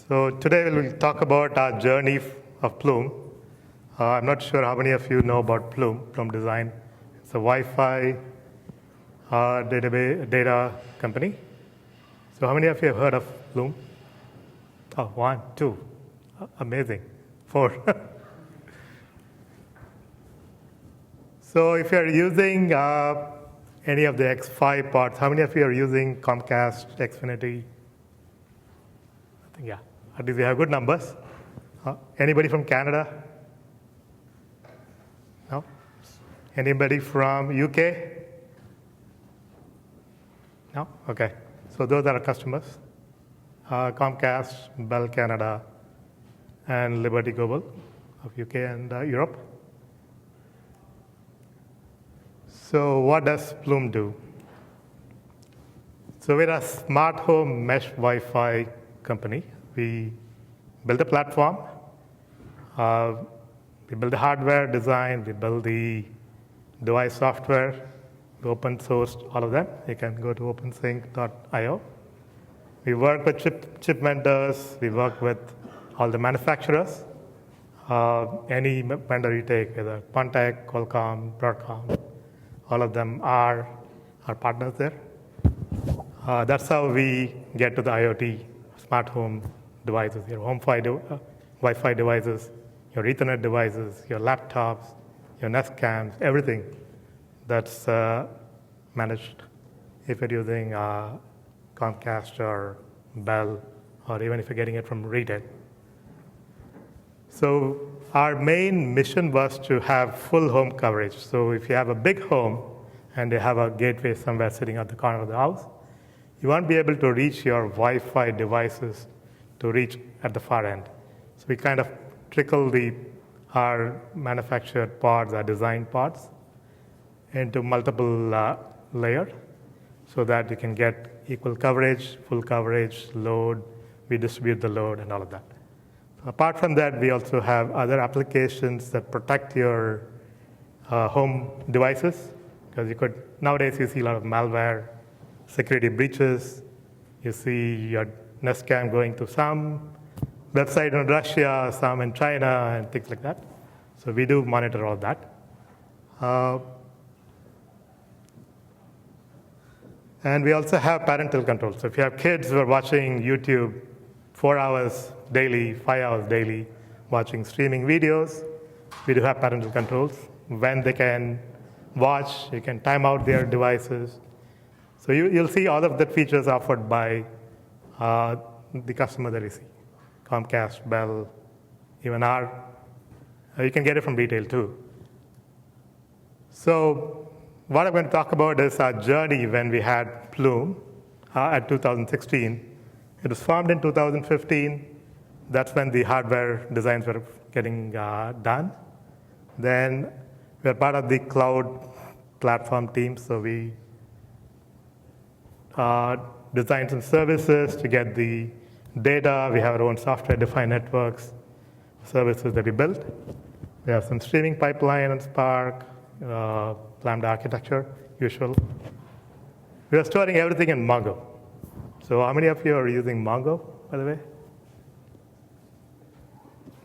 So today we'll talk about our journey of Plume. I'm not sure how many of you know about Plume Design. It's a Wi-Fi data company. So how many of you have heard of Plume? Oh, one, two. Amazing. Four. So if you're using any of the X5 parts, how many of you are using Comcast, Xfinity? I think, yeah, at least we have good numbers. Anybody from Canada? No? Anybody from UK? No? Okay. So those are our customers. Comcast, Bell Canada, and Liberty Global of UK and Europe. So what does Plume do? So we're a smart home mesh Wi-Fi company. We build a platform. We build the hardware design. We build the device software. We open sourced all of them. You can go to opensync.io. We work with chip vendors. We work with all the manufacturers. Any vendor you take, whether Quantec, Qualcomm, Broadcom, all of them are our partners there. That's how we get to the IoT, smart home devices, your home Wi-Fi devices, your Ethernet devices, your laptops, your Nest cams, everything that's managed if you're using Comcast or Bell, or even if you're getting it from retail. So our main mission was to have full home coverage. So if you have a big home and you have a gateway somewhere sitting at the corner of the house, you won't be able to reach your Wi-Fi devices to reach at the far end. So we kind of trickle our manufactured pods, our design pods, into multiple layers so that you can get equal coverage, full coverage, load. We distribute the load and all of that. Apart from that, we also have other applications that protect your home devices, because nowadays you see a lot of malware, security breaches. You see your Nest Cam going to some website in Russia, some in China, and things like that. So we do monitor all that. And we also have parental control. So if you have kids who are watching YouTube 4 hours daily, 5 hours daily, watching streaming videos, we do have parental controls. When they can watch, you can time out their devices. So you'll see all of the features offered by the customer that you see. Comcast, Bell, even you can get it from retail too. So what I'm going to talk about is our journey when we had Plume at 2016. It was formed in 2015. That's when the hardware designs were getting done. Then we're part of the cloud platform team, so we designed some services to get the data. We have our own software-defined networks, services that we built. We have some streaming pipeline on Spark, Lambda architecture, usual. We are storing everything in Mongo. So how many of you are using Mongo, by the way?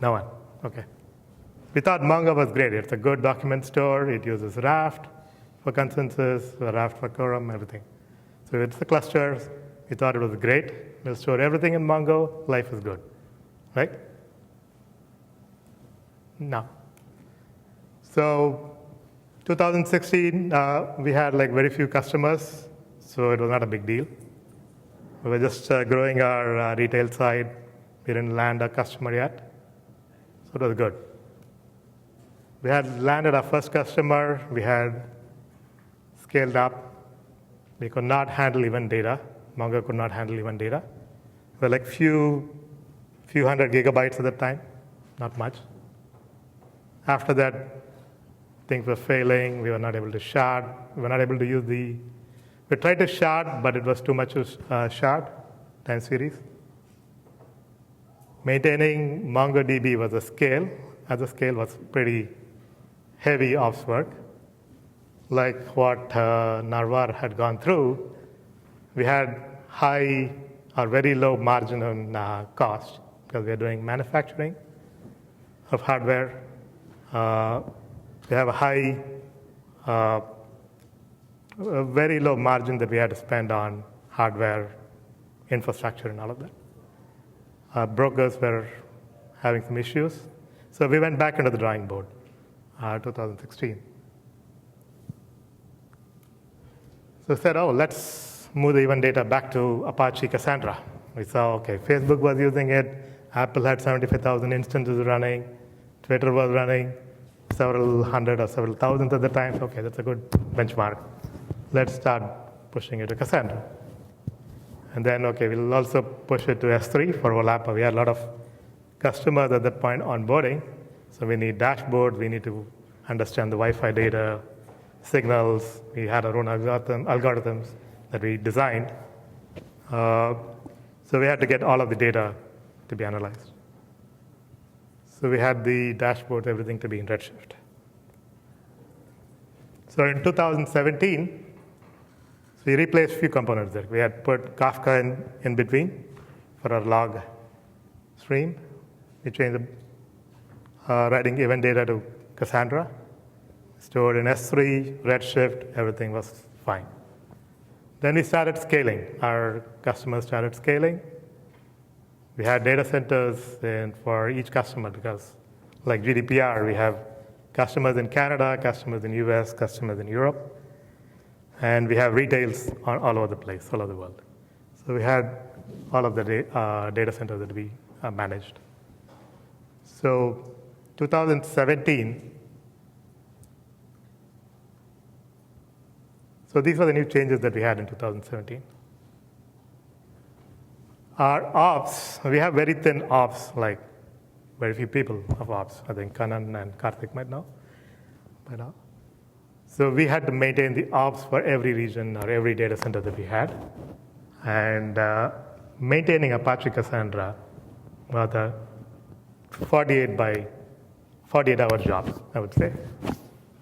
No one? Okay. We thought Mongo was great. It's a good document store. It uses Raft for consensus, Raft for quorum, everything. So it's the clusters. We thought it was great. We'll store everything in Mongo. Life is good, right? No. So 2016, we had very few customers, so it was not a big deal. We were just growing our retail side. We didn't land a customer yet, so it was good. We had landed our first customer. We had scaled up. We could not handle event data. Mongo could not handle event data. We were few hundred gigabytes at the time, not much. After that, things were failing. We were not able to shard. We were not able to use we tried to shard, but it was too much to shard, time series. Maintaining MongoDB was a scale. As a scale was pretty heavy ops work. Like what Narvar had gone through, we had high or very low margin on cost. because we are doing manufacturing of hardware. We have a very low margin that we had to spend on hardware, infrastructure, and all of that. Our brokers were having some issues. So we went back into the drawing board, 2016. So we said, let's move the event data back to Apache Cassandra. We saw, okay, Facebook was using it, Apple had 75,000 instances running, Twitter was running several hundred or several thousands at the time. Okay, that's a good benchmark. Let's start pushing it to Cassandra. And then, okay, we'll also push it to S3 for OLAP. We had a lot of customers at that point onboarding. So we need dashboards, we need to understand the Wi-Fi data, signals. We had our own algorithms that we designed. So we had to get all of the data to be analyzed. So we had the dashboard, everything to be in Redshift. So in 2017, we replaced a few components there. We had put Kafka in between for our log stream. We changed the writing event data to Cassandra, stored in S3, Redshift, everything was fine. Then we started scaling. Our customers started scaling. We had data centers for each customer because, like GDPR, we have customers in Canada, customers in US, customers in Europe, and we have retails all over the place, all over the world. So we had all of the data centers that we managed. So 2017, so these were the new changes that we had in 2017. Our ops, we have very thin ops, like very few people of ops. I think Kanan and Karthik might know by now. So we had to maintain the ops for every region or every data center that we had. And maintaining Apache Cassandra was a 48-hour job, I would say.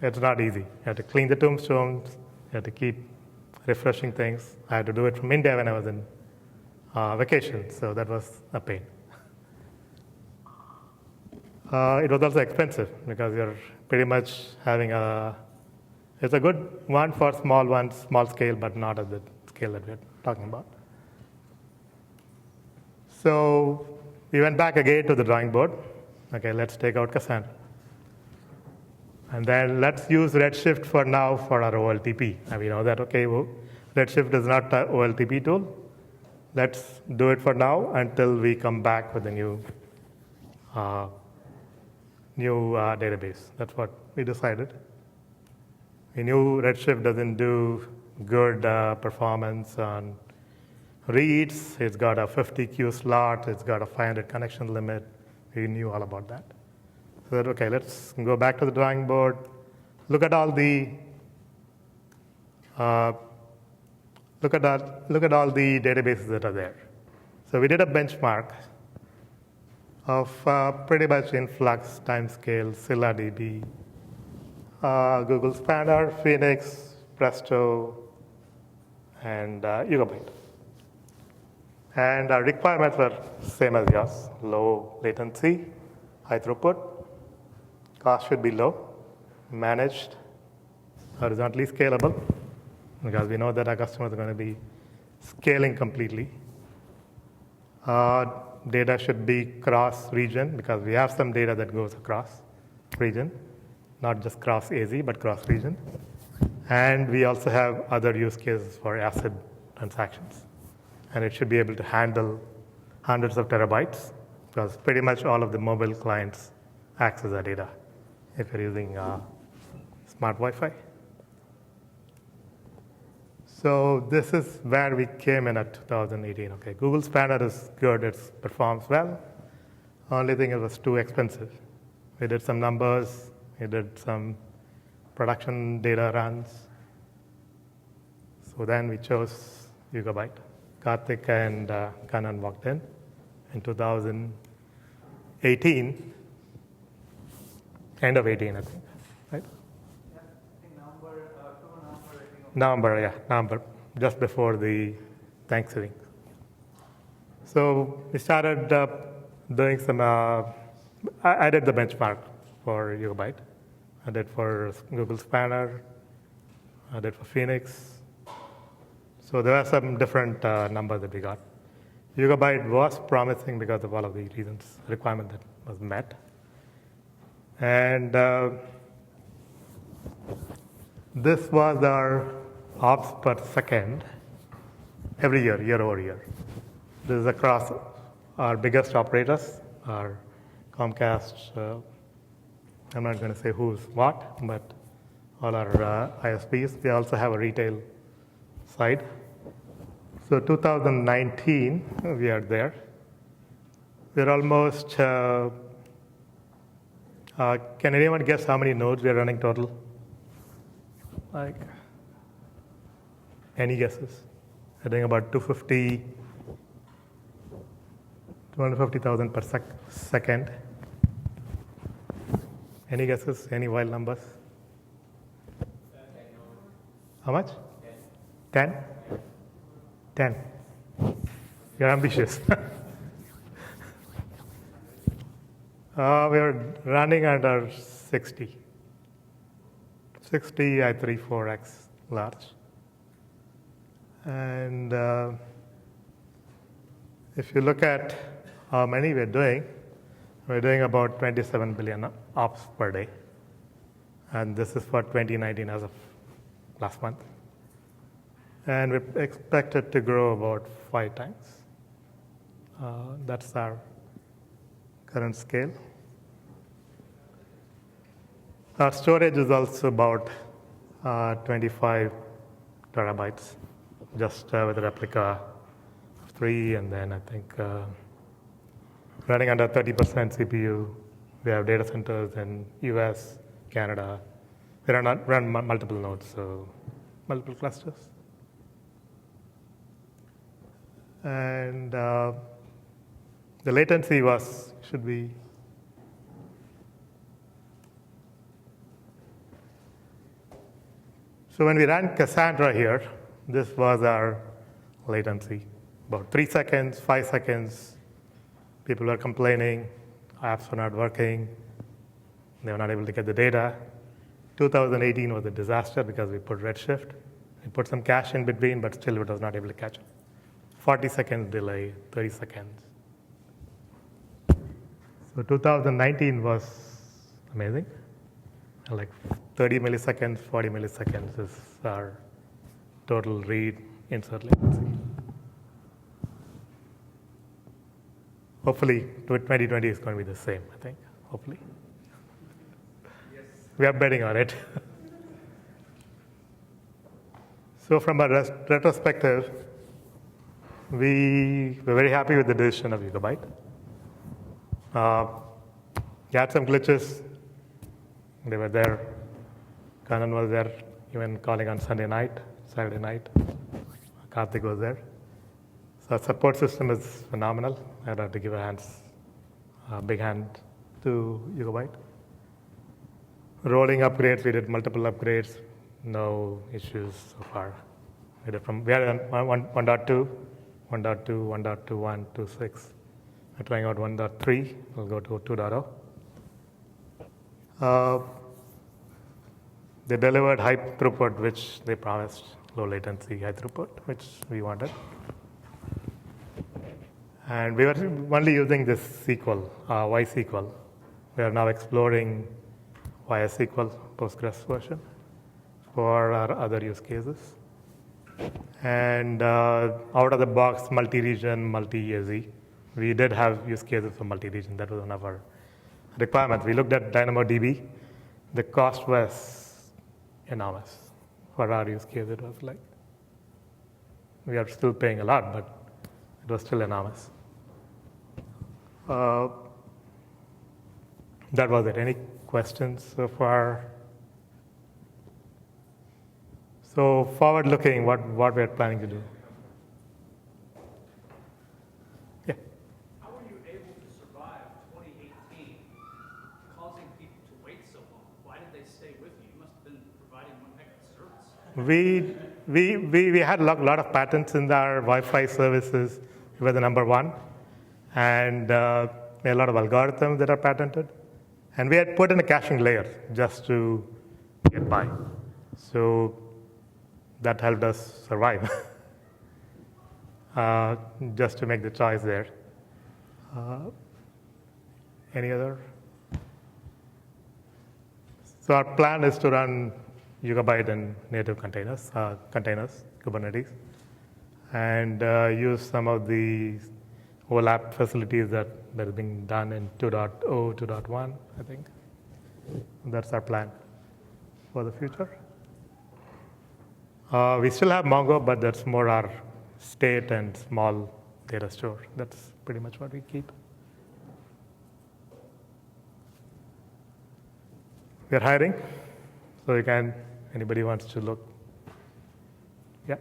It's not easy. You have to clean the tombstones. You have to keep refreshing things. I had to do it from India when I was in vacation, so that was a pain. It was also expensive because you're pretty much having it's a good one for small scale, but not at the scale that we're talking about. So we went back again to the drawing board. Okay, let's take out Cassandra. And then let's use Redshift for now for our OLTP. And we know that, okay, Redshift is not an OLTP tool. Let's do it for now until we come back with a new database. That's what we decided. We knew Redshift doesn't do good performance on reads. It's got a 50 queue slot. It's got a 500 connection limit. We knew all about that. So that, okay, let's go back to the drawing board. Look at all the databases that are there. So we did a benchmark of pretty much Influx, Timescale, ScyllaDB, Google Spanner, Phoenix, Presto, and Yugabyte. And our requirements were same as yours: low latency, high throughput, cost should be low, managed, horizontally scalable, because we know that our customers are going to be scaling completely. Data should be cross-region, because we have some data that goes across region, not just cross-AZ, but cross-region. And we also have other use cases for ACID transactions. And it should be able to handle hundreds of terabytes, because pretty much all of the mobile clients access our data if you're using smart Wi-Fi. So this is where we came in at 2018. Okay, Google Spanner is good, it performs well. Only thing, it was too expensive. We did some numbers, we did some production data runs. So then we chose Yugabyte. Karthik and Kanan walked in 2018, end of 18, I think, right? Yeah, I think November, just before the Thanksgiving. So we started doing some, I did the benchmark for Yugabyte. I did for Google Spanner. I did for Phoenix. So there are some different numbers that we got. Yugabyte was promising because of all of the reasons, requirement that was met. And this was our ops per second every year, year over year. This is across our biggest operators, our Comcast, I'm not going to say who's what, but all our ISPs. We also have a retail side. So 2019, we are there. We're almost, can anyone guess how many nodes we are running total? Like, any guesses? I think about 250,000 per second. Any guesses? Any wild numbers? How much? 10? 10. You're ambitious. We're running under 60. 60 at 3-4x large. And if you look at how many we're doing about 27 billion ops per day. And this is for 2019 as of last month. And we expect it to grow about 5 times. That's our current scale. Our storage is also about 25 terabytes, just with a replica of 3, and then I think running under 30% CPU. We have data centers in US, Canada. We run multiple nodes, so multiple clusters. And the latency should be, so when we ran Cassandra here, this was our latency, about 3 seconds, 5 seconds. People were complaining, apps were not working, they were not able to get the data. 2018 was a disaster because we put Redshift. We put some cache in between, but still it was not able to catch up. 40 seconds delay, 30 seconds. So 2019 was amazing. Like 30 milliseconds, 40 milliseconds is our total read insert latency. Hopefully, 2020 is going to be the same, I think, hopefully. Yes. We are betting on it. So from a retrospective, we were very happy with the decision of Yugabyte. We had some glitches. They were there. Kanan was there, even calling on Sunday night, Saturday night. Karthik was there. So our support system is phenomenal. I'd have to give a big hand to Yugabyte. Rolling upgrades, we did multiple upgrades. No issues so far. We had 1.2, 1.2, 1.21, 2.6. We're trying out 1.3. We'll go to 2.0. They delivered high throughput, which they promised, low latency, high throughput, which we wanted. And we were only using this SQL, YSQL. We are now exploring YSQL, Postgres version, for our other use cases. And out of the box, multi-region, multi-AZ. We did have use cases for multi-region. That was one of our requirements. We looked at DynamoDB. The cost was enormous. For our use case, it was like, we are still paying a lot, but it was still enormous. That was it. Any questions so far? So forward-looking, what we're planning to do. Yeah. How were you able to survive 2018, causing people to wait so long? Why did they stay with you? You must have been providing one heck of a service. We had a lot of patents in our Wi-Fi services. We were the number one. And made a lot of algorithms that are patented. And we had put in a caching layer just to get by. So that helped us survive, just to make the choice there. Any other? So our plan is to run Yugabyte in native containers, Kubernetes, and use some of the OLAP facilities that are being done in 2.0, 2.1, I think. That's our plan for the future. We still have Mongo, but that's more our state and small data store. That's pretty much what we keep. We're hiring, so anybody wants to look. Yeah.